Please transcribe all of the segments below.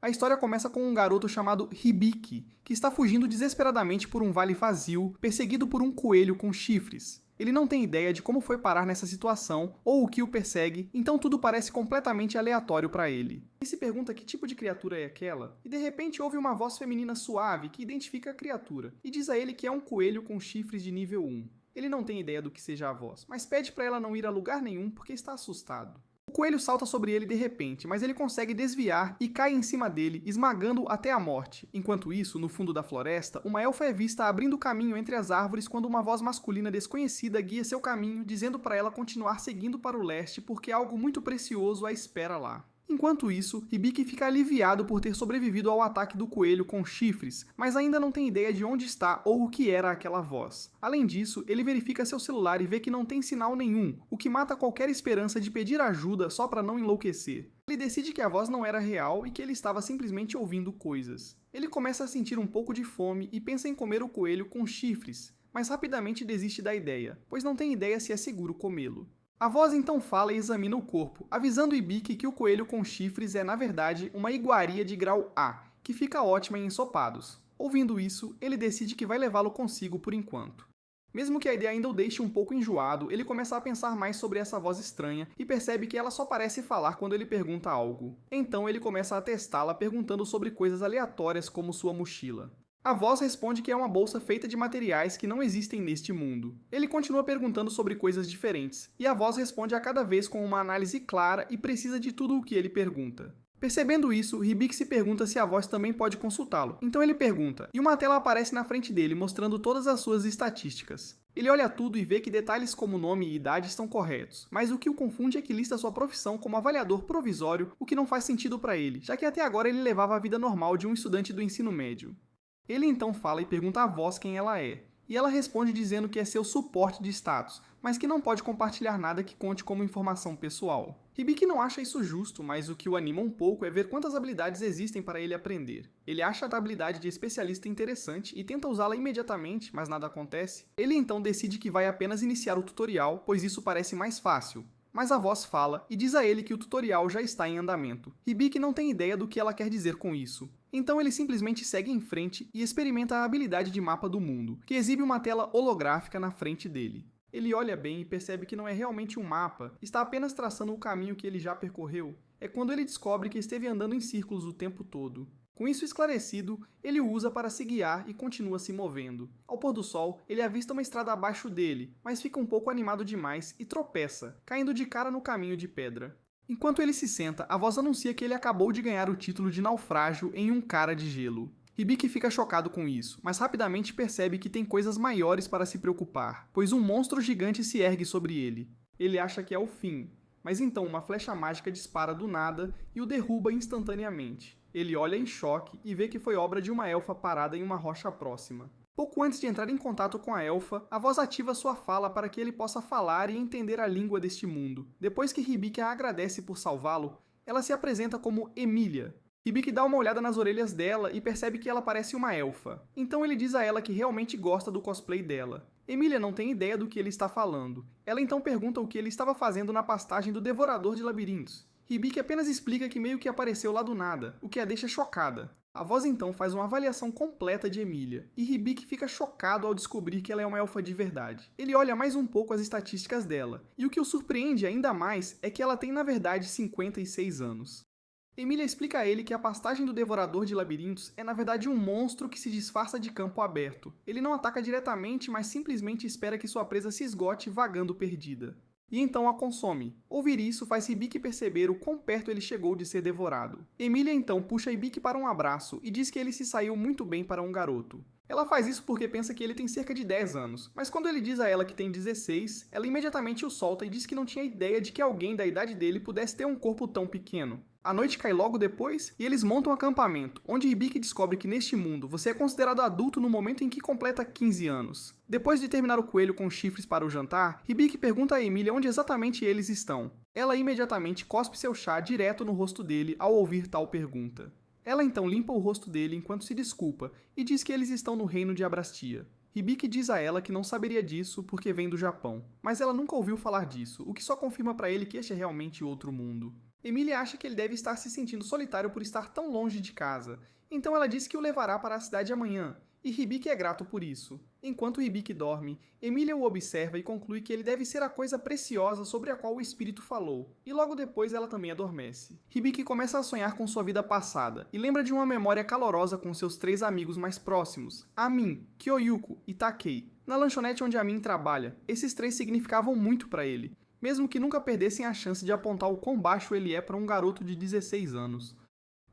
A história começa com um garoto chamado Hibiki, que está fugindo desesperadamente por um vale vazio, perseguido por um coelho com chifres. Ele não tem ideia de como foi parar nessa situação ou o que o persegue, então tudo parece completamente aleatório para ele. Ele se pergunta que tipo de criatura é aquela, e de repente ouve uma voz feminina suave que identifica a criatura, e diz a ele que é um coelho com chifres de nível 1. Ele não tem ideia do que seja a voz, mas pede para ela não ir a lugar nenhum porque está assustado. O coelho salta sobre ele de repente, mas ele consegue desviar e cai em cima dele, esmagando-o até a morte. Enquanto isso, no fundo da floresta, uma elfa é vista abrindo caminho entre as árvores quando uma voz masculina desconhecida guia seu caminho, dizendo para ela continuar seguindo para o leste porque algo muito precioso a espera lá. Enquanto isso, Hibiki fica aliviado por ter sobrevivido ao ataque do coelho com chifres, mas ainda não tem ideia de onde está ou o que era aquela voz. Além disso, ele verifica seu celular e vê que não tem sinal nenhum, o que mata qualquer esperança de pedir ajuda só para não enlouquecer. Ele decide que a voz não era real e que ele estava simplesmente ouvindo coisas. Ele começa a sentir um pouco de fome e pensa em comer o coelho com chifres, mas rapidamente desiste da ideia, pois não tem ideia se é seguro comê-lo. A voz então fala e examina o corpo, avisando Hibiki que o coelho com chifres é, na verdade, uma iguaria de grau A, que fica ótima em ensopados. Ouvindo isso, ele decide que vai levá-lo consigo por enquanto. Mesmo que a ideia ainda o deixe um pouco enjoado, ele começa a pensar mais sobre essa voz estranha e percebe que ela só parece falar quando ele pergunta algo. Então ele começa a testá-la perguntando sobre coisas aleatórias como sua mochila. A voz responde que é uma bolsa feita de materiais que não existem neste mundo. Ele continua perguntando sobre coisas diferentes, e a voz responde a cada vez com uma análise clara e precisa de tudo o que ele pergunta. Percebendo isso, Hibiki se pergunta se a voz também pode consultá-lo. Então ele pergunta, e uma tela aparece na frente dele mostrando todas as suas estatísticas. Ele olha tudo e vê que detalhes como nome e idade estão corretos, mas o que o confunde é que lista sua profissão como avaliador provisório, o que não faz sentido para ele, já que até agora ele levava a vida normal de um estudante do ensino médio. Ele então fala e pergunta à voz quem ela é, e ela responde dizendo que é seu suporte de status, mas que não pode compartilhar nada que conte como informação pessoal. Hibiki não acha isso justo, mas o que o anima um pouco é ver quantas habilidades existem para ele aprender. Ele acha a habilidade de especialista interessante e tenta usá-la imediatamente, mas nada acontece. Ele então decide que vai apenas iniciar o tutorial, pois isso parece mais fácil. Mas a voz fala e diz a ele que o tutorial já está em andamento. Hibiki não tem ideia do que ela quer dizer com isso. Então ele simplesmente segue em frente e experimenta a habilidade de mapa do mundo, que exibe uma tela holográfica na frente dele. Ele olha bem e percebe que não é realmente um mapa, está apenas traçando o caminho que ele já percorreu. É quando ele descobre que esteve andando em círculos o tempo todo. Com isso esclarecido, ele o usa para se guiar e continua se movendo. Ao pôr do sol, ele avista uma estrada abaixo dele, mas fica um pouco animado demais e tropeça, caindo de cara no caminho de pedra. Enquanto ele se senta, a voz anuncia que ele acabou de ganhar o título de naufrágio em um cara de gelo. Hibiki fica chocado com isso, mas rapidamente percebe que tem coisas maiores para se preocupar, pois um monstro gigante se ergue sobre ele. Ele acha que é o fim, mas então uma flecha mágica dispara do nada e o derruba instantaneamente. Ele olha em choque e vê que foi obra de uma elfa parada em uma rocha próxima. Pouco antes de entrar em contato com a elfa, a voz ativa sua fala para que ele possa falar e entender a língua deste mundo. Depois que Hibiki a agradece por salvá-lo, ela se apresenta como Emília. Hibiki dá uma olhada nas orelhas dela e percebe que ela parece uma elfa. Então ele diz a ela que realmente gosta do cosplay dela. Emília não tem ideia do que ele está falando. Ela então pergunta o que ele estava fazendo na pastagem do Devorador de Labirintos. Hibiki apenas explica que meio que apareceu lá do nada, o que a deixa chocada. A voz então faz uma avaliação completa de Emília, e Hibiki fica chocado ao descobrir que ela é uma elfa de verdade. Ele olha mais um pouco as estatísticas dela, e o que o surpreende ainda mais é que ela tem na verdade 56 anos. Emília explica a ele que a pastagem do Devorador de Labirintos é na verdade um monstro que se disfarça de campo aberto. Ele não ataca diretamente, mas simplesmente espera que sua presa se esgote vagando perdida. E então a consome. Ouvir isso faz Hibiki perceber o quão perto ele chegou de ser devorado. Emília então puxa Hibiki para um abraço e diz que ele se saiu muito bem para um garoto. Ela faz isso porque pensa que ele tem cerca de 10 anos, mas quando ele diz a ela que tem 16, ela imediatamente o solta e diz que não tinha ideia de que alguém da idade dele pudesse ter um corpo tão pequeno. A noite cai logo depois e eles montam um acampamento, onde Hibiki descobre que neste mundo você é considerado adulto no momento em que completa 15 anos. Depois de terminar o coelho com chifres para o jantar, Hibiki pergunta a Emília onde exatamente eles estão. Ela imediatamente cospe seu chá direto no rosto dele ao ouvir tal pergunta. Ela então limpa o rosto dele enquanto se desculpa e diz que eles estão no reino de Abrastia. Hibiki diz a ela que não saberia disso porque vem do Japão, mas ela nunca ouviu falar disso, o que só confirma para ele que este é realmente outro mundo. Emília acha que ele deve estar se sentindo solitário por estar tão longe de casa, então ela diz que o levará para a cidade amanhã, e Hibiki é grato por isso. Enquanto Hibiki dorme, Emília o observa e conclui que ele deve ser a coisa preciosa sobre a qual o espírito falou, e logo depois ela também adormece. Hibiki começa a sonhar com sua vida passada, e lembra de uma memória calorosa com seus 3 amigos mais próximos, Amin, Kyoyuko e Takei. Na lanchonete onde Amin trabalha, esses 3 significavam muito para ele, mesmo que nunca perdessem a chance de apontar o quão baixo ele é para um garoto de 16 anos.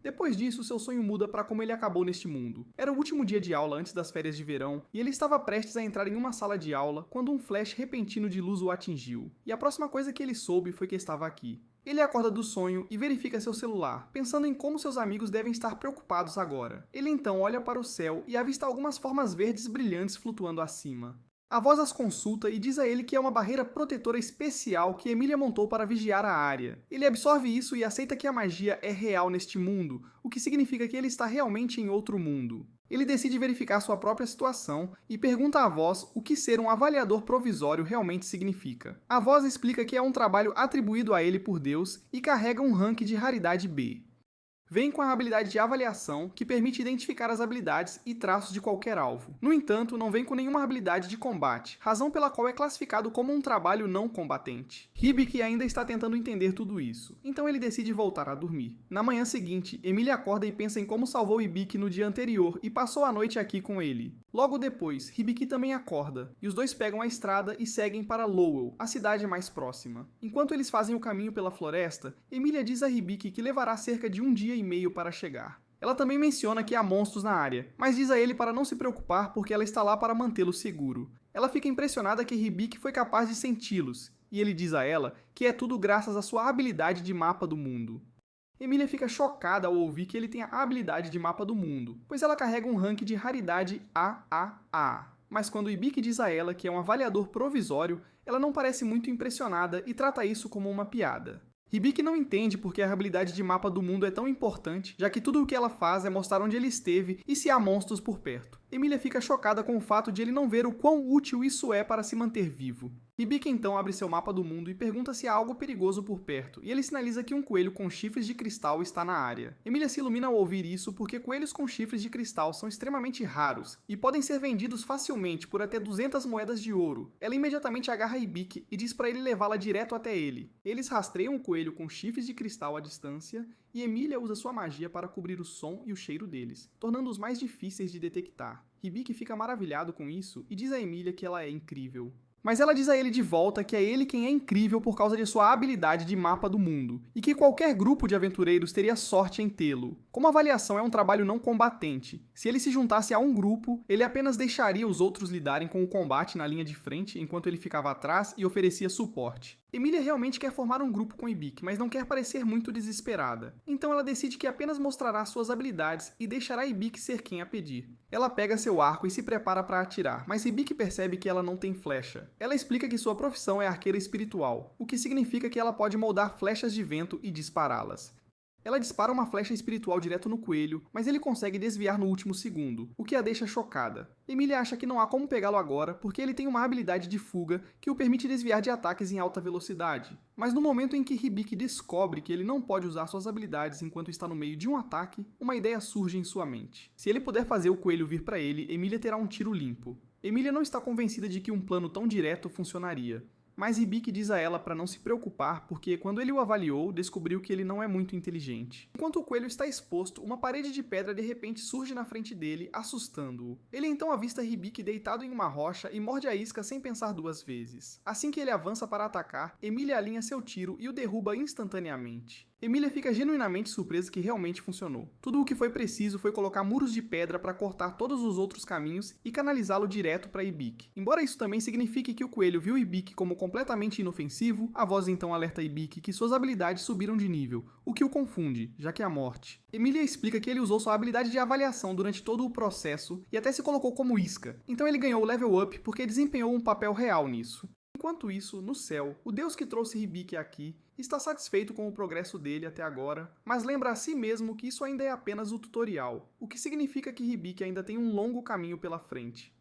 Depois disso, seu sonho muda para como ele acabou neste mundo. Era o último dia de aula antes das férias de verão, e ele estava prestes a entrar em uma sala de aula quando um flash repentino de luz o atingiu. E a próxima coisa que ele soube foi que estava aqui. Ele acorda do sonho e verifica seu celular, pensando em como seus amigos devem estar preocupados agora. Ele então olha para o céu e avista algumas formas verdes brilhantes flutuando acima. A voz as consulta e diz a ele que é uma barreira protetora especial que Emília montou para vigiar a área. Ele absorve isso e aceita que a magia é real neste mundo, o que significa que ele está realmente em outro mundo. Ele decide verificar sua própria situação e pergunta à voz o que ser um avaliador provisório realmente significa. A voz explica que é um trabalho atribuído a ele por Deus e carrega um rank de raridade B. Vem com a habilidade de avaliação, que permite identificar as habilidades e traços de qualquer alvo. No entanto, não vem com nenhuma habilidade de combate, razão pela qual é classificado como um trabalho não combatente. Hibiki ainda está tentando entender tudo isso, então ele decide voltar a dormir. Na manhã seguinte, Emília acorda e pensa em como salvou Hibiki no dia anterior e passou a noite aqui com ele. Logo depois, Hibiki também acorda, e os dois pegam a estrada e seguem para Lowell, a cidade mais próxima. Enquanto eles fazem o caminho pela floresta, Emília diz a Hibiki que levará cerca de 1 dia e meio para chegar. Ela também menciona que há monstros na área, mas diz a ele para não se preocupar porque ela está lá para mantê-lo seguro. Ela fica impressionada que Hibiki foi capaz de senti-los, e ele diz a ela que é tudo graças à sua habilidade de mapa do mundo. Emília fica chocada ao ouvir que ele tem a habilidade de mapa do mundo, pois ela carrega um rank de raridade AAA. Mas quando Hibiki diz a ela que é um avaliador provisório, ela não parece muito impressionada e trata isso como uma piada. Hibiki não entende porque a habilidade de mapa do mundo é tão importante, já que tudo o que ela faz é mostrar onde ele esteve e se há monstros por perto. Emília fica chocada com o fato de ele não ver o quão útil isso é para se manter vivo. Hibiki então abre seu mapa do mundo e pergunta se há algo perigoso por perto, e ele sinaliza que um coelho com chifres de cristal está na área. Emília se ilumina ao ouvir isso porque coelhos com chifres de cristal são extremamente raros e podem ser vendidos facilmente por até 200 moedas de ouro. Ela imediatamente agarra Hibiki e diz para ele levá-la direto até ele. Eles rastreiam o coelho com chifres de cristal à distância e Emília usa sua magia para cobrir o som e o cheiro deles, tornando-os mais difíceis de detectar. Hibiki fica maravilhado com isso e diz a Emília que ela é incrível. Mas ela diz a ele de volta que é ele quem é incrível por causa de sua habilidade de mapa do mundo, e que qualquer grupo de aventureiros teria sorte em tê-lo. Como a avaliação é um trabalho não combatente, se ele se juntasse a um grupo, ele apenas deixaria os outros lidarem com o combate na linha de frente enquanto ele ficava atrás e oferecia suporte. Emília realmente quer formar um grupo com Hibiki, mas não quer parecer muito desesperada. Então ela decide que apenas mostrará suas habilidades e deixará Hibiki ser quem a pedir. Ela pega seu arco e se prepara para atirar, mas Hibiki percebe que ela não tem flecha. Ela explica que sua profissão é arqueira espiritual, o que significa que ela pode moldar flechas de vento e dispará-las. Ela dispara uma flecha espiritual direto no coelho, mas ele consegue desviar no último segundo, o que a deixa chocada. Emília acha que não há como pegá-lo agora, porque ele tem uma habilidade de fuga que o permite desviar de ataques em alta velocidade. Mas no momento em que Hibiki descobre que ele não pode usar suas habilidades enquanto está no meio de um ataque, uma ideia surge em sua mente. Se ele puder fazer o coelho vir para ele, Emília terá um tiro limpo. Emília não está convencida de que um plano tão direto funcionaria. Mas Hibiki diz a ela para não se preocupar porque, quando ele o avaliou, descobriu que ele não é muito inteligente. Enquanto o coelho está exposto, uma parede de pedra de repente surge na frente dele, assustando-o. Ele então avista Hibiki deitado em uma rocha e morde a isca sem pensar 2 vezes. Assim que ele avança para atacar, Emília alinha seu tiro e o derruba instantaneamente. Emília fica genuinamente surpresa que realmente funcionou. Tudo o que foi preciso foi colocar muros de pedra para cortar todos os outros caminhos e canalizá-lo direto para Hibiki. Embora isso também signifique que o coelho viu Hibiki como completamente inofensivo, a voz então alerta Hibiki que suas habilidades subiram de nível, o que o confunde, já que é a morte. Emília explica que ele usou sua habilidade de avaliação durante todo o processo e até se colocou como isca, então ele ganhou o level up porque desempenhou um papel real nisso. Enquanto isso, no céu, o deus que trouxe Hibiki aqui está satisfeito com o progresso dele até agora, mas lembra a si mesmo que isso ainda é apenas o tutorial, o que significa que Hibiki ainda tem um longo caminho pela frente.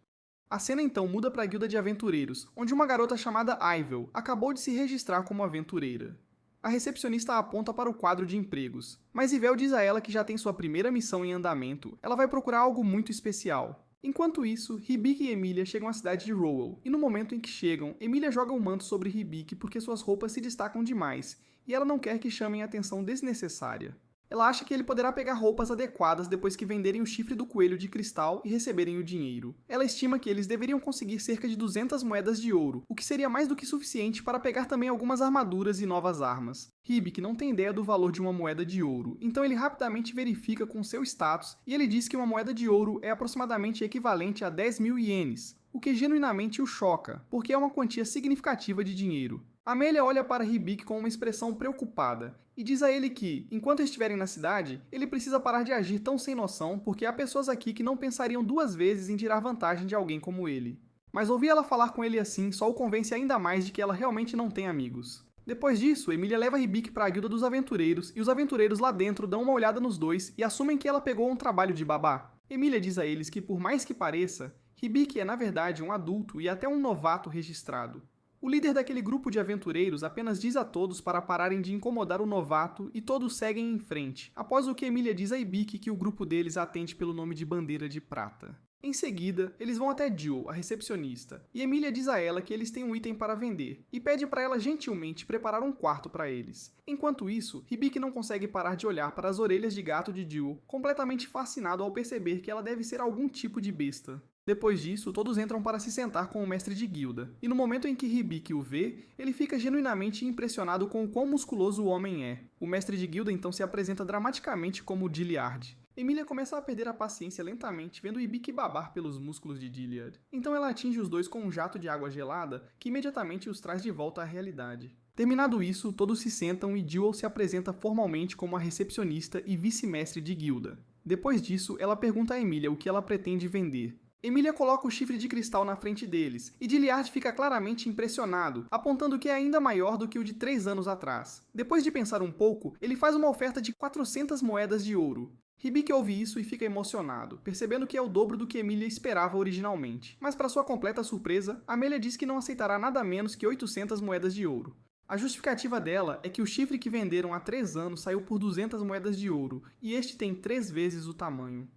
A cena então muda para a guilda de aventureiros, onde uma garota chamada Ivel acabou de se registrar como aventureira. A recepcionista aponta para o quadro de empregos, mas Ivel diz a ela que já tem sua primeira missão em andamento, ela vai procurar algo muito especial. Enquanto isso, Hibiki e Emilia chegam à cidade de Rowell, e no momento em que chegam, Emilia joga um manto sobre Hibiki porque suas roupas se destacam demais, e ela não quer que chamem a atenção desnecessária. Ela acha que ele poderá pegar roupas adequadas depois que venderem o chifre do coelho de cristal e receberem o dinheiro. Ela estima que eles deveriam conseguir cerca de 200 moedas de ouro, o que seria mais do que suficiente para pegar também algumas armaduras e novas armas. Hibiki não tem ideia do valor de uma moeda de ouro, então ele rapidamente verifica com seu status e ele diz que uma moeda de ouro é aproximadamente equivalente a 10.000 ienes, o que genuinamente o choca, porque é uma quantia significativa de dinheiro. Amelia olha para Hibiki com uma expressão preocupada e diz a ele que, enquanto estiverem na cidade, ele precisa parar de agir tão sem noção porque há pessoas aqui que não pensariam duas vezes em tirar vantagem de alguém como ele. Mas ouvir ela falar com ele assim só o convence ainda mais de que ela realmente não tem amigos. Depois disso, Emilia leva Hibiki para a guilda dos aventureiros e os aventureiros lá dentro dão uma olhada nos dois e assumem que ela pegou um trabalho de babá. Emilia diz a eles que, por mais que pareça, Hibiki é na verdade um adulto e até um novato registrado. O líder daquele grupo de aventureiros apenas diz a todos para pararem de incomodar o novato e todos seguem em frente, após o que Emilia diz a Hibiki que o grupo deles atende pelo nome de Bandeira de Prata. Em seguida, eles vão até Jill, a recepcionista, e Emilia diz a ela que eles têm um item para vender, e pede para ela gentilmente preparar um quarto para eles. Enquanto isso, Hibiki não consegue parar de olhar para as orelhas de gato de Jill, completamente fascinado ao perceber que ela deve ser algum tipo de besta. Depois disso, todos entram para se sentar com o mestre de guilda, e no momento em que Hibiki o vê, ele fica genuinamente impressionado com o quão musculoso o homem é. O mestre de guilda então se apresenta dramaticamente como Dilliard. Emilia começa a perder a paciência lentamente vendo Hibiki babar pelos músculos de Dilliard. Então ela atinge os dois com um jato de água gelada que imediatamente os traz de volta à realidade. Terminado isso, todos se sentam e Jewel se apresenta formalmente como a recepcionista e vice-mestre de guilda. Depois disso, ela pergunta a Emilia o que ela pretende vender. Emilia coloca o chifre de cristal na frente deles, e Dilliard fica claramente impressionado, apontando que é ainda maior do que o de 3 anos atrás. Depois de pensar um pouco, ele faz uma oferta de 400 moedas de ouro. Hibiki ouve isso e fica emocionado, percebendo que é o dobro do que Emilia esperava originalmente. Mas para sua completa surpresa, Amelia diz que não aceitará nada menos que 800 moedas de ouro. A justificativa dela é que o chifre que venderam há 3 anos saiu por 200 moedas de ouro, e este tem 3 vezes o tamanho.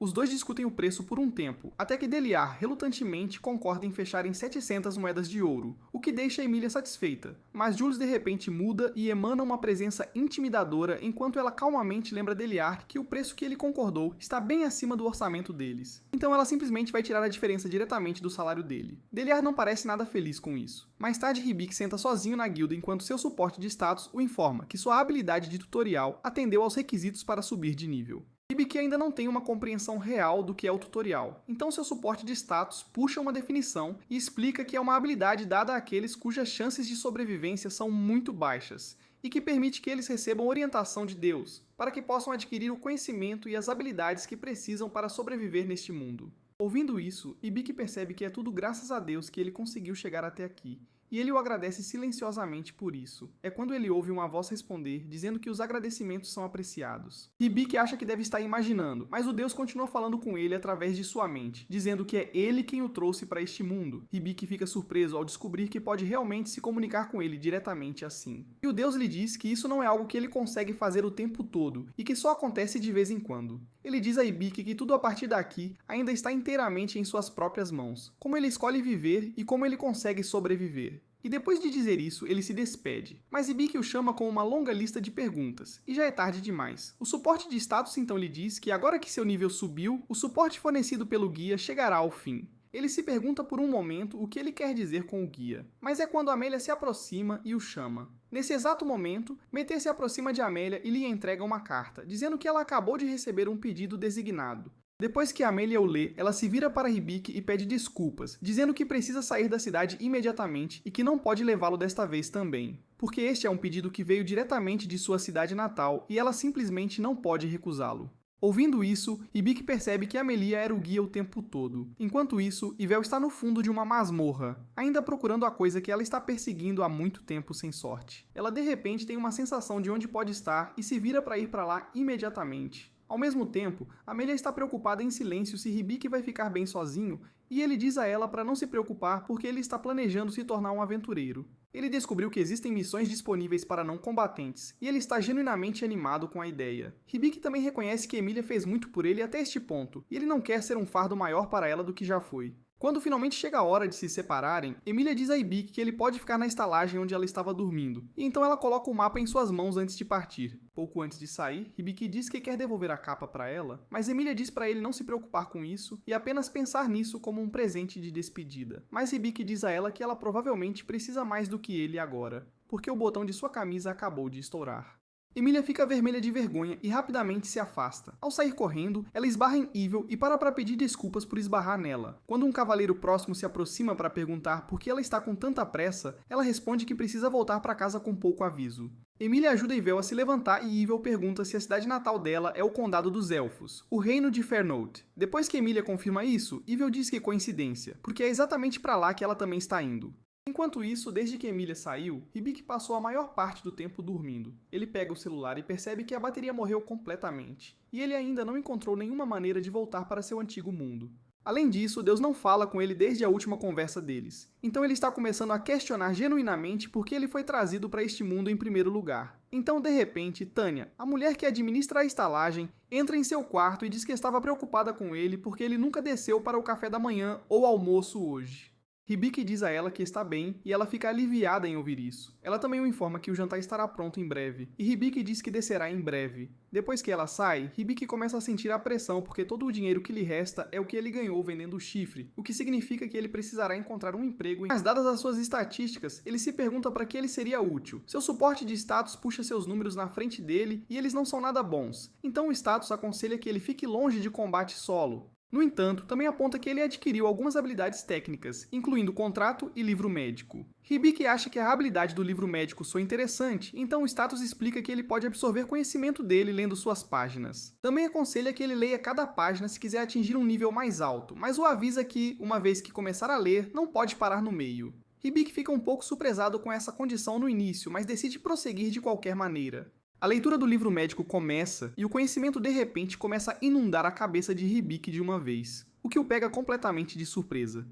Os dois discutem o preço por um tempo, até que Deliar relutantemente concorda em fechar em 700 moedas de ouro, o que deixa Emilia satisfeita. Mas Jules de repente muda e emana uma presença intimidadora enquanto ela calmamente lembra Deliar que o preço que ele concordou está bem acima do orçamento deles. Então ela simplesmente vai tirar a diferença diretamente do salário dele. Deliar não parece nada feliz com isso. Mais tarde, Hibiki senta sozinho na guilda enquanto seu suporte de status o informa que sua habilidade de tutorial atendeu aos requisitos para subir de nível. Hibiki ainda não tem uma compreensão real do que é o tutorial, então seu suporte de status puxa uma definição e explica que é uma habilidade dada àqueles cujas chances de sobrevivência são muito baixas, e que permite que eles recebam orientação de Deus, para que possam adquirir o conhecimento e as habilidades que precisam para sobreviver neste mundo. Ouvindo isso, Hibiki percebe que é tudo graças a Deus que ele conseguiu chegar até aqui, e ele o agradece silenciosamente por isso. É quando ele ouve uma voz responder, dizendo que os agradecimentos são apreciados. Hibiki acha que deve estar imaginando, mas o Deus continua falando com ele através de sua mente, dizendo que é ele quem o trouxe para este mundo. Hibiki fica surpreso ao descobrir que pode realmente se comunicar com ele diretamente assim. E o Deus lhe diz que isso não é algo que ele consegue fazer o tempo todo, e que só acontece de vez em quando. Ele diz a Hibiki que tudo a partir daqui ainda está inteiramente em suas próprias mãos, como ele escolhe viver e como ele consegue sobreviver. E depois de dizer isso, ele se despede. Mas Hibiki o chama com uma longa lista de perguntas, e já é tarde demais. O suporte de status então lhe diz que agora que seu nível subiu, o suporte fornecido pelo guia chegará ao fim. Ele se pergunta por um momento o que ele quer dizer com o guia, mas é quando Amelia se aproxima e o chama. Nesse exato momento, Meteor se aproxima de Amelia e lhe entrega uma carta, dizendo que ela acabou de receber um pedido designado. Depois que Amelia o lê, ela se vira para Hibiki e pede desculpas, dizendo que precisa sair da cidade imediatamente e que não pode levá-lo desta vez também, porque este é um pedido que veio diretamente de sua cidade natal e ela simplesmente não pode recusá-lo. Ouvindo isso, Hibiki percebe que Amelia era o guia o tempo todo. Enquanto isso, Ivel está no fundo de uma masmorra, ainda procurando a coisa que ela está perseguindo há muito tempo sem sorte. Ela de repente tem uma sensação de onde pode estar e se vira para ir para lá imediatamente. Ao mesmo tempo, Amelia está preocupada em silêncio se Hibiki vai ficar bem sozinho, e ele diz a ela para não se preocupar porque ele está planejando se tornar um aventureiro. Ele descobriu que existem missões disponíveis para não combatentes, e ele está genuinamente animado com a ideia. Hibiki também reconhece que Emilia fez muito por ele até este ponto, e ele não quer ser um fardo maior para ela do que já foi. Quando finalmente chega a hora de se separarem, Emilia diz a Hibiki que ele pode ficar na estalagem onde ela estava dormindo, e então ela coloca o mapa em suas mãos antes de partir. Pouco antes de sair, Hibiki diz que quer devolver a capa para ela, mas Emilia diz para ele não se preocupar com isso e apenas pensar nisso como um presente de despedida. Mas Hibiki diz a ela que ela provavelmente precisa mais do que ele agora, porque o botão de sua camisa acabou de estourar. Emilia fica vermelha de vergonha e rapidamente se afasta. Ao sair correndo, ela esbarra em Evil e para pedir desculpas por esbarrar nela. Quando um cavaleiro próximo se aproxima para perguntar por que ela está com tanta pressa, ela responde que precisa voltar para casa com pouco aviso. Emilia ajuda Evil a se levantar e Evil pergunta se a cidade natal dela é o Condado dos Elfos, o reino de Fairnote. Depois que Emilia confirma isso, Evil diz que é coincidência, porque é exatamente para lá que ela também está indo. Enquanto isso, desde que Emilia saiu, Hibiki passou a maior parte do tempo dormindo. Ele pega o celular e percebe que a bateria morreu completamente, e ele ainda não encontrou nenhuma maneira de voltar para seu antigo mundo. Além disso, Deus não fala com ele desde a última conversa deles, então ele está começando a questionar genuinamente por que ele foi trazido para este mundo em primeiro lugar. Então, de repente, Tanya, a mulher que administra a estalagem, entra em seu quarto e diz que estava preocupada com ele porque ele nunca desceu para o café da manhã ou almoço hoje. Hibiki diz a ela que está bem e ela fica aliviada em ouvir isso. Ela também o informa que o jantar estará pronto em breve, e Hibiki diz que descerá em breve. Depois que ela sai, Hibiki começa a sentir a pressão porque todo o dinheiro que lhe resta é o que ele ganhou vendendo o chifre, o que significa que ele precisará encontrar um emprego. Mas dadas as suas estatísticas, ele se pergunta para que ele seria útil. Seu suporte de status puxa seus números na frente dele e eles não são nada bons, então o status aconselha que ele fique longe de combate solo. No entanto, também aponta que ele adquiriu algumas habilidades técnicas, incluindo contrato e livro médico. Hibiki acha que a habilidade do livro médico soa interessante, então o status explica que ele pode absorver conhecimento dele lendo suas páginas. Também aconselha que ele leia cada página se quiser atingir um nível mais alto, mas o avisa que, uma vez que começar a ler, não pode parar no meio. Hibiki fica um pouco surpresado com essa condição no início, mas decide prosseguir de qualquer maneira. A leitura do livro médico começa e o conhecimento de repente começa a inundar a cabeça de Hibiki de uma vez, o que o pega completamente de surpresa.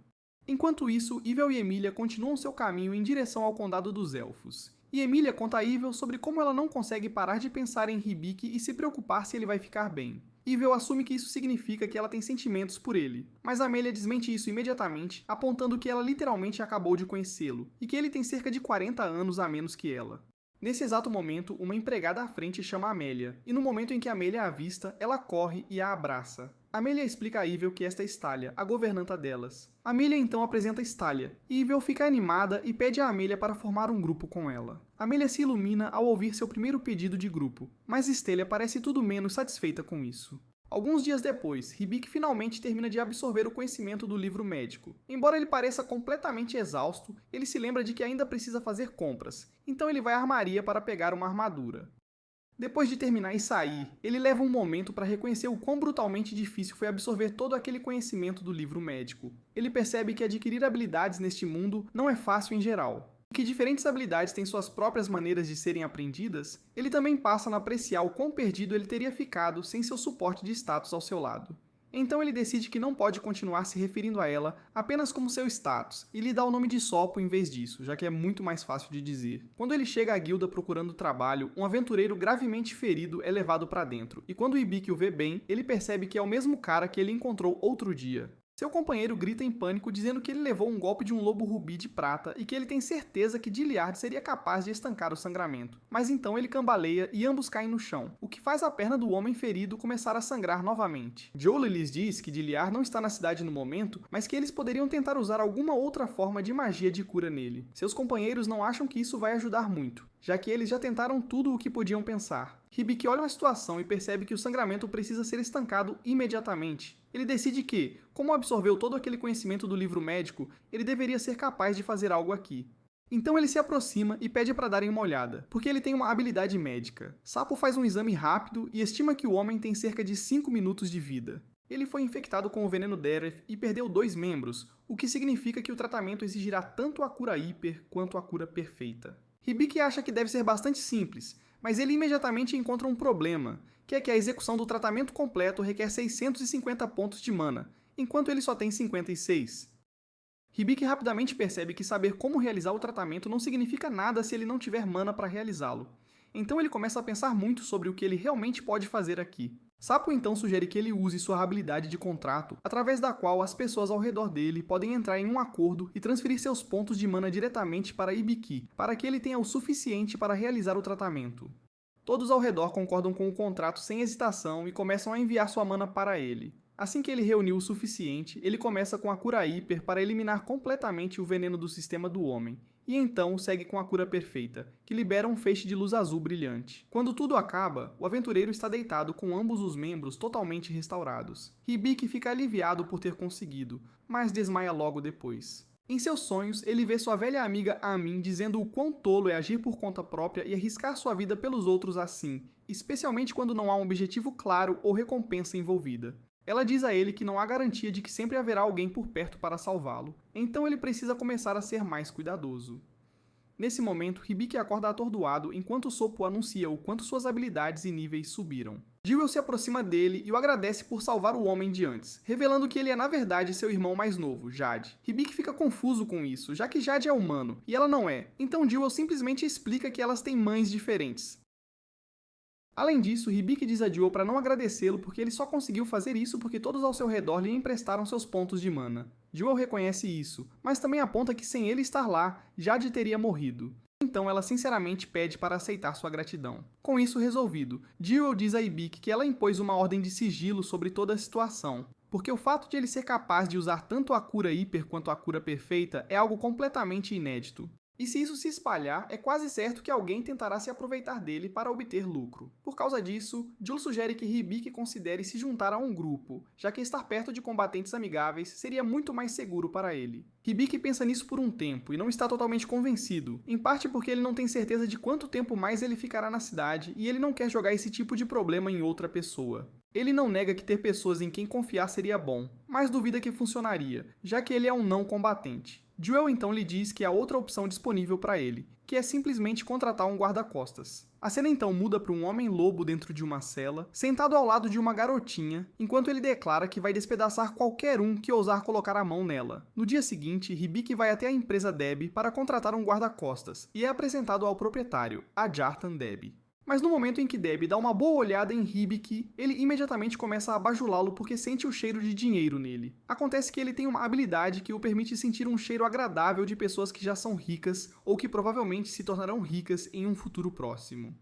Enquanto isso, Evil e Emilia continuam seu caminho em direção ao Condado dos Elfos. E Emilia conta a Evil sobre como ela não consegue parar de pensar em Hibiki e se preocupar se ele vai ficar bem. Evil assume que isso significa que ela tem sentimentos por ele, mas Amelia desmente isso imediatamente, apontando que ela literalmente acabou de conhecê-lo, e que ele tem cerca de 40 anos a menos que ela. Nesse exato momento, uma empregada à frente chama Amelia, e no momento em que Amelia a avista, ela corre e a abraça. Amelia explica a Evil que esta é Stalia, a governanta delas. Amelia então apresenta Stalia, e Evil fica animada e pede a Amelia para formar um grupo com ela. Amelia se ilumina ao ouvir seu primeiro pedido de grupo, mas Stalia parece tudo menos satisfeita com isso. Alguns dias depois, Hibiki finalmente termina de absorver o conhecimento do livro médico. Embora ele pareça completamente exausto, ele se lembra de que ainda precisa fazer compras, então ele vai à armaria para pegar uma armadura. Depois de terminar e sair, ele leva um momento para reconhecer o quão brutalmente difícil foi absorver todo aquele conhecimento do livro médico. Ele percebe que adquirir habilidades neste mundo não é fácil em geral. Que diferentes habilidades têm suas próprias maneiras de serem aprendidas, ele também passa a apreciar o quão perdido ele teria ficado sem seu suporte de status ao seu lado. Então ele decide que não pode continuar se referindo a ela apenas como seu status, e lhe dá o nome de Sopo em vez disso, já que é muito mais fácil de dizer. Quando ele chega à guilda procurando trabalho, um aventureiro gravemente ferido é levado para dentro, e quando Hibiki o vê bem, ele percebe que é o mesmo cara que ele encontrou outro dia. Seu companheiro grita em pânico dizendo que ele levou um golpe de um lobo rubi de prata e que ele tem certeza que Diliard seria capaz de estancar o sangramento. Mas então ele cambaleia e ambos caem no chão, o que faz a perna do homem ferido começar a sangrar novamente. Joel lhes diz que Diliard não está na cidade no momento, mas que eles poderiam tentar usar alguma outra forma de magia de cura nele. Seus companheiros não acham que isso vai ajudar muito, já que eles já tentaram tudo o que podiam pensar. Hibiki olha a situação e percebe que o sangramento precisa ser estancado imediatamente. Ele decide que, como absorveu todo aquele conhecimento do livro médico, ele deveria ser capaz de fazer algo aqui. Então ele se aproxima e pede para darem uma olhada, porque ele tem uma habilidade médica. Sapo faz um exame rápido e estima que o homem tem cerca de 5 minutos de vida. Ele foi infectado com o veneno Dereth e perdeu 2 membros, o que significa que o tratamento exigirá tanto a cura hiper quanto a cura perfeita. Hibiki acha que deve ser bastante simples, mas ele imediatamente encontra um problema, que é que a execução do tratamento completo requer 650 pontos de mana, enquanto ele só tem 56. Hibiki rapidamente percebe que saber como realizar o tratamento não significa nada se ele não tiver mana para realizá-lo. Então ele começa a pensar muito sobre o que ele realmente pode fazer aqui. Sapo então sugere que ele use sua habilidade de contrato, através da qual as pessoas ao redor dele podem entrar em um acordo e transferir seus pontos de mana diretamente para Hibiki, para que ele tenha o suficiente para realizar o tratamento. Todos ao redor concordam com o contrato sem hesitação e começam a enviar sua mana para ele. Assim que ele reuniu o suficiente, ele começa com a cura hiper para eliminar completamente o veneno do sistema do homem, e então segue com a cura perfeita, que libera um feixe de luz azul brilhante. Quando tudo acaba, o aventureiro está deitado com ambos os membros totalmente restaurados. Hibiki fica aliviado por ter conseguido, mas desmaia logo depois. Em seus sonhos, ele vê sua velha amiga Amin dizendo o quão tolo é agir por conta própria e arriscar sua vida pelos outros assim, especialmente quando não há um objetivo claro ou recompensa envolvida. Ela diz a ele que não há garantia de que sempre haverá alguém por perto para salvá-lo, então ele precisa começar a ser mais cuidadoso. Nesse momento, Hibiki acorda atordoado enquanto Soppo anuncia o quanto suas habilidades e níveis subiram. Jewel se aproxima dele e o agradece por salvar o homem de antes, revelando que ele é na verdade seu irmão mais novo, Jade. Hibiki fica confuso com isso, já que Jade é humano, e ela não é, então Jewel simplesmente explica que elas têm mães diferentes. Além disso, Hibiki diz a Jewel para não agradecê-lo porque ele só conseguiu fazer isso porque todos ao seu redor lhe emprestaram seus pontos de mana. Jewel reconhece isso, mas também aponta que sem ele estar lá, Jade teria morrido. Então ela sinceramente pede para aceitar sua gratidão. Com isso resolvido, Jewel diz a Hibiki que ela impôs uma ordem de sigilo sobre toda a situação, porque o fato de ele ser capaz de usar tanto a cura hiper quanto a cura perfeita é algo completamente inédito. E se isso se espalhar, é quase certo que alguém tentará se aproveitar dele para obter lucro. Por causa disso, Jewel sugere que Hibiki considere se juntar a um grupo, já que estar perto de combatentes amigáveis seria muito mais seguro para ele. Hibiki pensa nisso por um tempo e não está totalmente convencido, em parte porque ele não tem certeza de quanto tempo mais ele ficará na cidade e ele não quer jogar esse tipo de problema em outra pessoa. Ele não nega que ter pessoas em quem confiar seria bom, mas duvida que funcionaria, já que ele é um não combatente. Jewel então lhe diz que há outra opção disponível para ele, que é simplesmente contratar um guarda-costas. A cena então muda para um homem-lobo dentro de uma cela, sentado ao lado de uma garotinha, enquanto ele declara que vai despedaçar qualquer um que ousar colocar a mão nela. No dia seguinte, Hibiki vai até a empresa Deb para contratar um guarda-costas, e é apresentado ao proprietário, a Jartan Deb. Mas no momento em que Deb dá uma boa olhada em Hibiki, ele imediatamente começa a bajulá-lo porque sente o cheiro de dinheiro nele. Acontece que ele tem uma habilidade que o permite sentir um cheiro agradável de pessoas que já são ricas ou que provavelmente se tornarão ricas em um futuro próximo.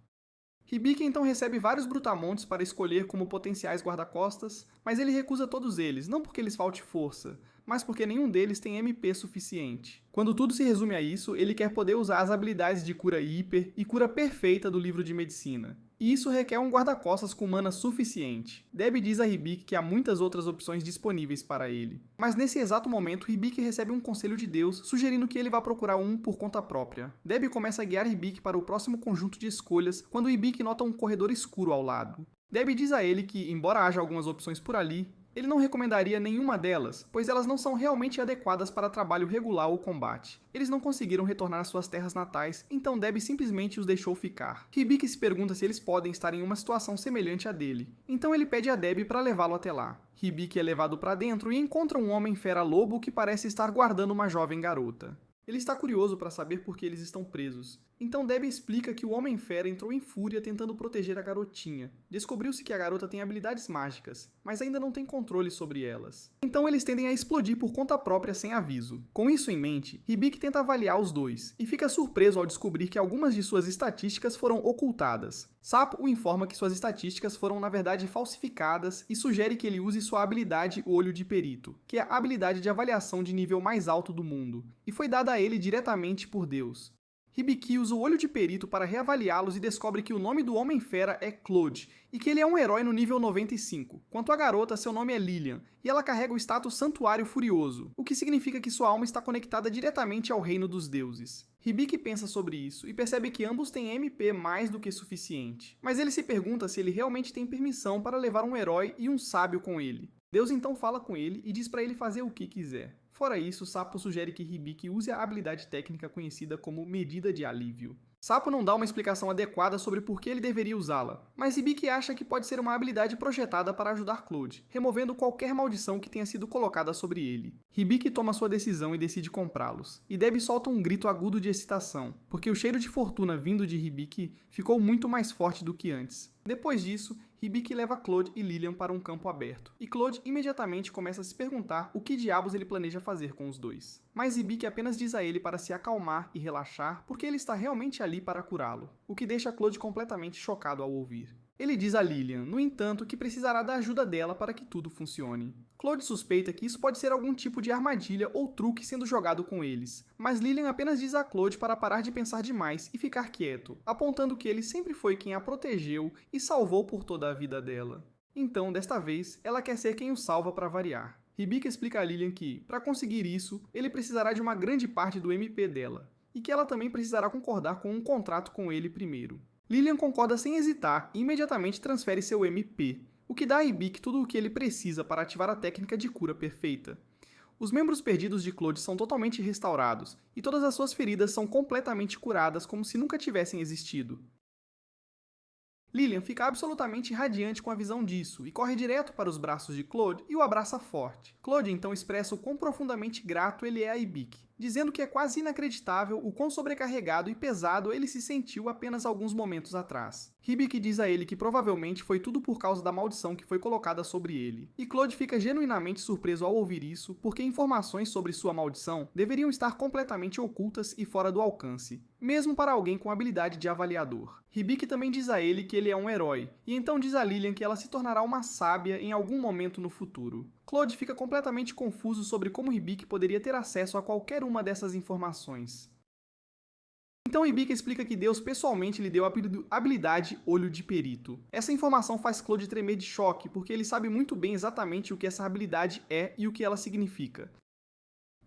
Hibiki então recebe vários brutamontes para escolher como potenciais guarda-costas, mas ele recusa todos eles, não porque lhes falte força, mas porque nenhum deles tem MP suficiente. Quando tudo se resume a isso, ele quer poder usar as habilidades de cura hiper e cura perfeita do livro de medicina. E isso requer um guarda-costas com mana suficiente. Deb diz a Hibiki que há muitas outras opções disponíveis para ele. Mas nesse exato momento, Hibiki recebe um conselho de Deus, sugerindo que ele vá procurar um por conta própria. Deb começa a guiar Hibiki para o próximo conjunto de escolhas, quando Hibiki nota um corredor escuro ao lado. Deb diz a ele que, embora haja algumas opções por ali, ele não recomendaria nenhuma delas, pois elas não são realmente adequadas para trabalho regular ou combate. Eles não conseguiram retornar às suas terras natais, então Deb simplesmente os deixou ficar. Hibiki se pergunta se eles podem estar em uma situação semelhante à dele, então ele pede a Deb para levá-lo até lá. Hibiki é levado para dentro e encontra um homem-fera-lobo que parece estar guardando uma jovem garota. Ele está curioso para saber por que eles estão presos. Então Deb explica que o Homem-Fera entrou em fúria tentando proteger a garotinha. Descobriu-se que a garota tem habilidades mágicas, mas ainda não tem controle sobre elas. Então eles tendem a explodir por conta própria sem aviso. Com isso em mente, Hibiki tenta avaliar os dois, e fica surpreso ao descobrir que algumas de suas estatísticas foram ocultadas. Sapo o informa que suas estatísticas foram na verdade falsificadas e sugere que ele use sua habilidade Olho de Perito, que é a habilidade de avaliação de nível mais alto do mundo, e foi dada a ele diretamente por Deus. Hibiki usa o Olho de Perito para reavaliá-los e descobre que o nome do Homem-Fera é Claude, e que ele é um herói no nível 95. Quanto à garota, seu nome é Lilian, e ela carrega o status Santuário Furioso, o que significa que sua alma está conectada diretamente ao reino dos deuses. Hibiki pensa sobre isso e percebe que ambos têm MP mais do que suficiente, mas ele se pergunta se ele realmente tem permissão para levar um herói e um sábio com ele. Deus então fala com ele e diz para ele fazer o que quiser. Fora isso, Sapo sugere que Hibiki use a habilidade técnica conhecida como Medida de Alívio. Sapo não dá uma explicação adequada sobre por que ele deveria usá-la, mas Hibiki acha que pode ser uma habilidade projetada para ajudar Claude, removendo qualquer maldição que tenha sido colocada sobre ele. Hibiki toma sua decisão e decide comprá-los, e Debbie solta um grito agudo de excitação, porque o cheiro de fortuna vindo de Hibiki ficou muito mais forte do que antes. Depois disso, Hibiki leva Claude e Lillian para um campo aberto, e Claude imediatamente começa a se perguntar o que diabos ele planeja fazer com os dois. Mas Hibiki apenas diz a ele para se acalmar e relaxar, porque ele está realmente ali para curá-lo, o que deixa Claude completamente chocado ao ouvir. Ele diz a Lillian, no entanto, que precisará da ajuda dela para que tudo funcione. Claude suspeita que isso pode ser algum tipo de armadilha ou truque sendo jogado com eles, mas Lillian apenas diz a Claude para parar de pensar demais e ficar quieto, apontando que ele sempre foi quem a protegeu e salvou por toda a vida dela. Então, desta vez, ela quer ser quem o salva para variar. Hibiki explica a Lillian que, para conseguir isso, ele precisará de uma grande parte do MP dela, e que ela também precisará concordar com um contrato com ele primeiro. Lillian concorda sem hesitar e imediatamente transfere seu MP, o que dá a Hibiki tudo o que ele precisa para ativar a técnica de cura perfeita. Os membros perdidos de Claude são totalmente restaurados, e todas as suas feridas são completamente curadas como se nunca tivessem existido. Lillian fica absolutamente radiante com a visão disso e corre direto para os braços de Claude e o abraça forte. Claude então expressa o quão profundamente grato ele é a Hibiki, dizendo que é quase inacreditável o quão sobrecarregado e pesado ele se sentiu apenas alguns momentos atrás. Hibiki diz a ele que provavelmente foi tudo por causa da maldição que foi colocada sobre ele, e Claude fica genuinamente surpreso ao ouvir isso, porque informações sobre sua maldição deveriam estar completamente ocultas e fora do alcance, mesmo para alguém com habilidade de avaliador. Hibiki também diz a ele que ele é um herói, e então diz a Lillian que ela se tornará uma sábia em algum momento no futuro. Claude fica completamente confuso sobre como Hibiki poderia ter acesso a qualquer uma dessas informações. Então Hibiki explica que Deus pessoalmente lhe deu a habilidade Olho de Perito. Essa informação faz Claude tremer de choque, porque ele sabe muito bem exatamente o que essa habilidade é e o que ela significa.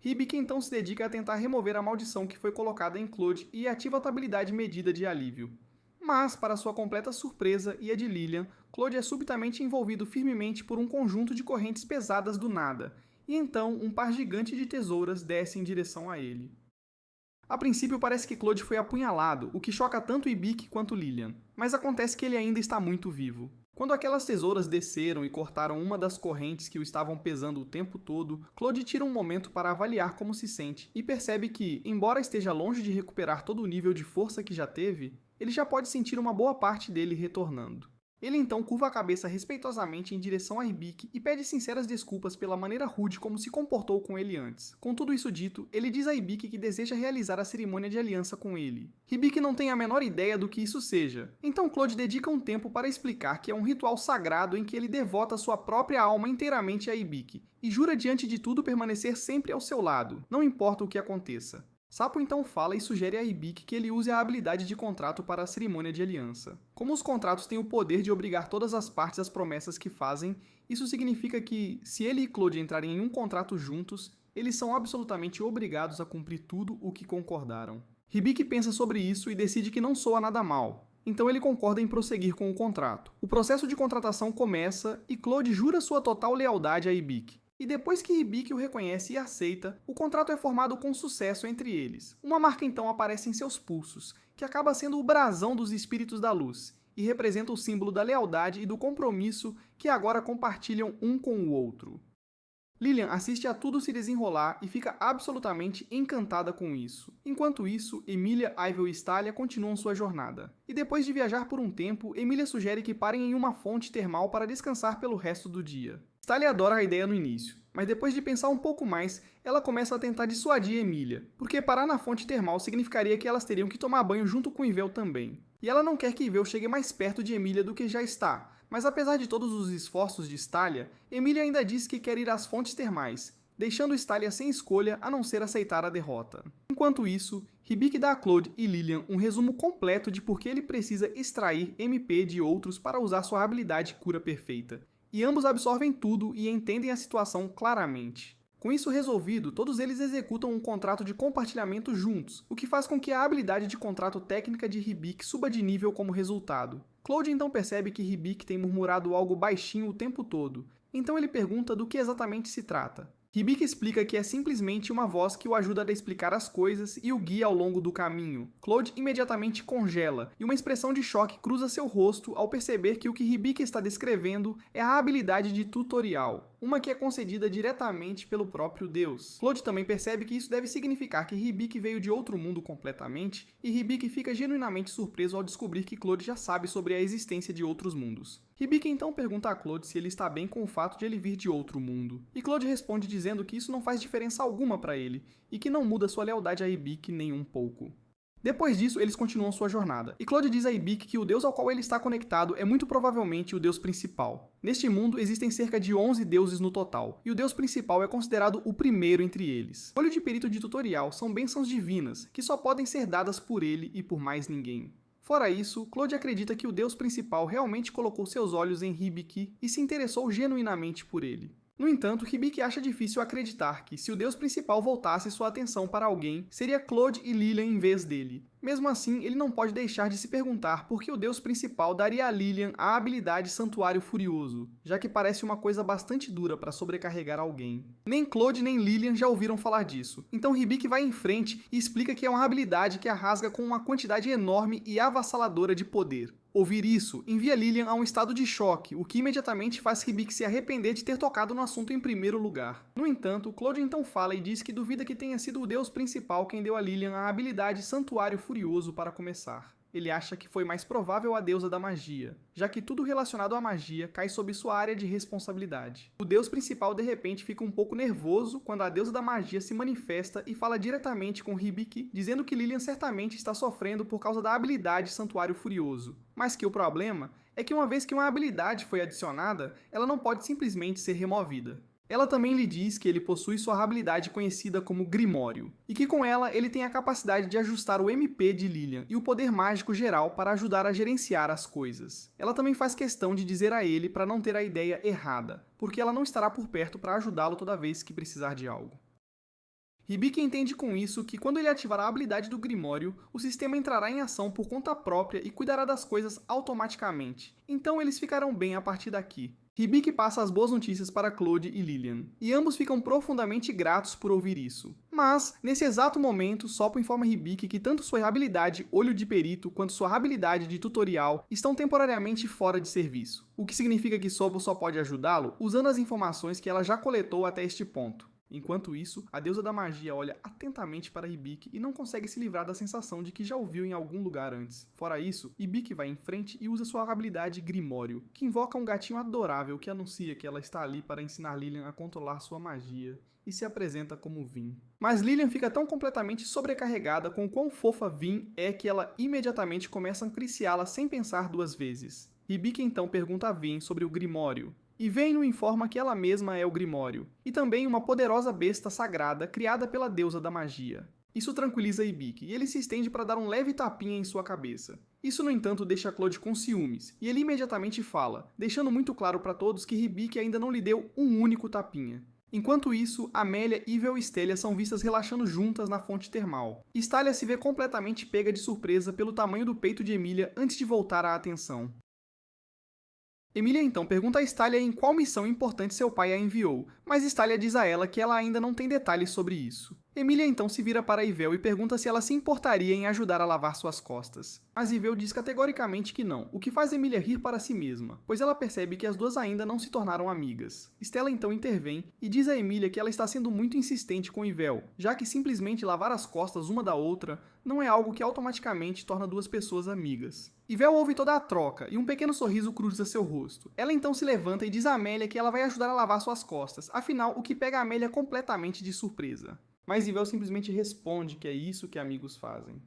Hibiki então se dedica a tentar remover a maldição que foi colocada em Claude e ativa a habilidade medida de alívio. Mas, para sua completa surpresa e a de Lillian, Claude é subitamente envolvido firmemente por um conjunto de correntes pesadas do nada, e então um par gigante de tesouras desce em direção a ele. A princípio parece que Claude foi apunhalado, o que choca tanto Hibiki quanto Lillian, mas acontece que ele ainda está muito vivo. Quando aquelas tesouras desceram e cortaram uma das correntes que o estavam pesando o tempo todo, Claude tira um momento para avaliar como se sente e percebe que, embora esteja longe de recuperar todo o nível de força que já teve, ele já pode sentir uma boa parte dele retornando. Ele então curva a cabeça respeitosamente em direção a Hibiki e pede sinceras desculpas pela maneira rude como se comportou com ele antes. Com tudo isso dito, ele diz a Hibiki que deseja realizar a cerimônia de aliança com ele. Hibiki não tem a menor ideia do que isso seja, então Claude dedica um tempo para explicar que é um ritual sagrado em que ele devota sua própria alma inteiramente a Hibiki e jura diante de tudo permanecer sempre ao seu lado, não importa o que aconteça. Sapo então fala e sugere a Hibiki que ele use a habilidade de contrato para a cerimônia de aliança. Como os contratos têm o poder de obrigar todas as partes às promessas que fazem, isso significa que, se ele e Claude entrarem em um contrato juntos, eles são absolutamente obrigados a cumprir tudo o que concordaram. Hibiki pensa sobre isso e decide que não soa nada mal, então ele concorda em prosseguir com o contrato. O processo de contratação começa e Claude jura sua total lealdade a Hibiki. E depois que Hibiki o reconhece e aceita, o contrato é formado com sucesso entre eles. Uma marca então aparece em seus pulsos, que acaba sendo o brasão dos Espíritos da Luz, e representa o símbolo da lealdade e do compromisso que agora compartilham um com o outro. Lillian assiste a tudo se desenrolar e fica absolutamente encantada com isso. Enquanto isso, Emilia, Ivel e Stalia continuam sua jornada. E depois de viajar por um tempo, Emilia sugere que parem em uma fonte termal para descansar pelo resto do dia. Stalia adora a ideia no início, mas depois de pensar um pouco mais, ela começa a tentar dissuadir Emilia, porque parar na fonte termal significaria que elas teriam que tomar banho junto com Ivel também. E ela não quer que Ivel chegue mais perto de Emilia do que já está, mas apesar de todos os esforços de Stalia, Emilia ainda diz que quer ir às fontes termais, deixando Stalia sem escolha a não ser aceitar a derrota. Enquanto isso, Hibiki dá a Claude e Lillian um resumo completo de por que ele precisa extrair MP de outros para usar sua habilidade cura perfeita. E ambos absorvem tudo e entendem a situação claramente. Com isso resolvido, todos eles executam um contrato de compartilhamento juntos, o que faz com que a habilidade de contrato técnica de Hibiki suba de nível como resultado. Claude então percebe que Hibiki tem murmurado algo baixinho o tempo todo, então ele pergunta do que exatamente se trata. Hibiki explica que é simplesmente uma voz que o ajuda a explicar as coisas e o guia ao longo do caminho. Claude imediatamente congela, e uma expressão de choque cruza seu rosto ao perceber que o que Hibiki está descrevendo é a habilidade de tutorial, uma que é concedida diretamente pelo próprio Deus. Claude também percebe que isso deve significar que Hibiki veio de outro mundo completamente, e Hibiki fica genuinamente surpreso ao descobrir que Claude já sabe sobre a existência de outros mundos. Hibiki então pergunta a Claude se ele está bem com o fato de ele vir de outro mundo, e Claude responde dizendo que isso não faz diferença alguma para ele, e que não muda sua lealdade a Hibiki nem um pouco. Depois disso, eles continuam sua jornada, e Claude diz a Hibiki que o deus ao qual ele está conectado é muito provavelmente o deus principal. Neste mundo, existem cerca de 11 deuses no total, e o deus principal é considerado o primeiro entre eles. O olho de perito de tutorial são bênçãos divinas, que só podem ser dadas por ele e por mais ninguém. Fora isso, Claude acredita que o deus principal realmente colocou seus olhos em Hibiki e se interessou genuinamente por ele. No entanto, Hibiki acha difícil acreditar que, se o deus principal voltasse sua atenção para alguém, seria Claude e Lilian em vez dele. Mesmo assim, ele não pode deixar de se perguntar por que o deus principal daria a Lilian a habilidade Santuário Furioso, já que parece uma coisa bastante dura para sobrecarregar alguém. Nem Claude nem Lilian já ouviram falar disso, então Hibiki vai em frente e explica que é uma habilidade que a rasga com uma quantidade enorme e avassaladora de poder. Ouvir isso envia Lilian a um estado de choque, o que imediatamente faz Hibiki se arrepender de ter tocado no assunto em primeiro lugar. No entanto, Claude então fala e diz que duvida que tenha sido o deus principal quem deu a Lilian a habilidade Santuário Furioso para começar. Ele acha que foi mais provável a deusa da magia, já que tudo relacionado à magia cai sob sua área de responsabilidade. O deus principal de repente fica um pouco nervoso quando a deusa da magia se manifesta e fala diretamente com Hibiki, dizendo que Lilian certamente está sofrendo por causa da habilidade Santuário Furioso, mas que o problema é que uma vez que uma habilidade foi adicionada, ela não pode simplesmente ser removida. Ela também lhe diz que ele possui sua habilidade conhecida como Grimório, e que com ela ele tem a capacidade de ajustar o MP de Lilian e o poder mágico geral para ajudar a gerenciar as coisas. Ela também faz questão de dizer a ele para não ter a ideia errada, porque ela não estará por perto para ajudá-lo toda vez que precisar de algo. Hibiki entende com isso que quando ele ativar a habilidade do Grimório, o sistema entrará em ação por conta própria e cuidará das coisas automaticamente, então eles ficarão bem a partir daqui. Hibiki passa as boas notícias para Claude e Lilian, e ambos ficam profundamente gratos por ouvir isso. Mas, nesse exato momento, Soppo informa Hibiki que tanto sua habilidade Olho de Perito quanto sua habilidade de Tutorial estão temporariamente fora de serviço, o que significa que Soppo só pode ajudá-lo usando as informações que ela já coletou até este ponto. Enquanto isso, a deusa da magia olha atentamente para Hibiki e não consegue se livrar da sensação de que já o viu em algum lugar antes. Fora isso, Hibiki vai em frente e usa sua habilidade Grimório, que invoca um gatinho adorável que anuncia que ela está ali para ensinar Lilian a controlar sua magia, e se apresenta como Vin. Mas Lilian fica tão completamente sobrecarregada com o quão fofa Vin é que ela imediatamente começa a acariciá-la sem pensar duas vezes. Hibiki então pergunta a Vin sobre o Grimório, e Vin o informa que ela mesma é o Grimório, e também uma poderosa besta sagrada criada pela deusa da magia. Isso tranquiliza Hibiki, e ele se estende para dar um leve tapinha em sua cabeça. Isso, no entanto, deixa Claude com ciúmes, e ele imediatamente fala, deixando muito claro para todos que Hibiki ainda não lhe deu um único tapinha. Enquanto isso, Amélia, Ivel e Stélia são vistas relaxando juntas na fonte termal. Stália se vê completamente pega de surpresa pelo tamanho do peito de Emília antes de voltar à atenção. Emília então pergunta a Stália em qual missão importante seu pai a enviou, mas Stália diz a ela que ela ainda não tem detalhes sobre isso. Emília então se vira para Ivel e pergunta se ela se importaria em ajudar a lavar suas costas. Mas Ivel diz categoricamente que não, o que faz Emília rir para si mesma, pois ela percebe que as duas ainda não se tornaram amigas. Stella então intervém e diz a Emília que ela está sendo muito insistente com Ivel, já que simplesmente lavar as costas uma da outra não é algo que automaticamente torna duas pessoas amigas. Ivel ouve toda a troca e um pequeno sorriso cruza seu rosto. Ela então se levanta e diz a Amélia que ela vai ajudar a lavar suas costas, afinal o que pega a Amélia completamente de surpresa. Mas Ivel simplesmente responde que é isso que amigos fazem.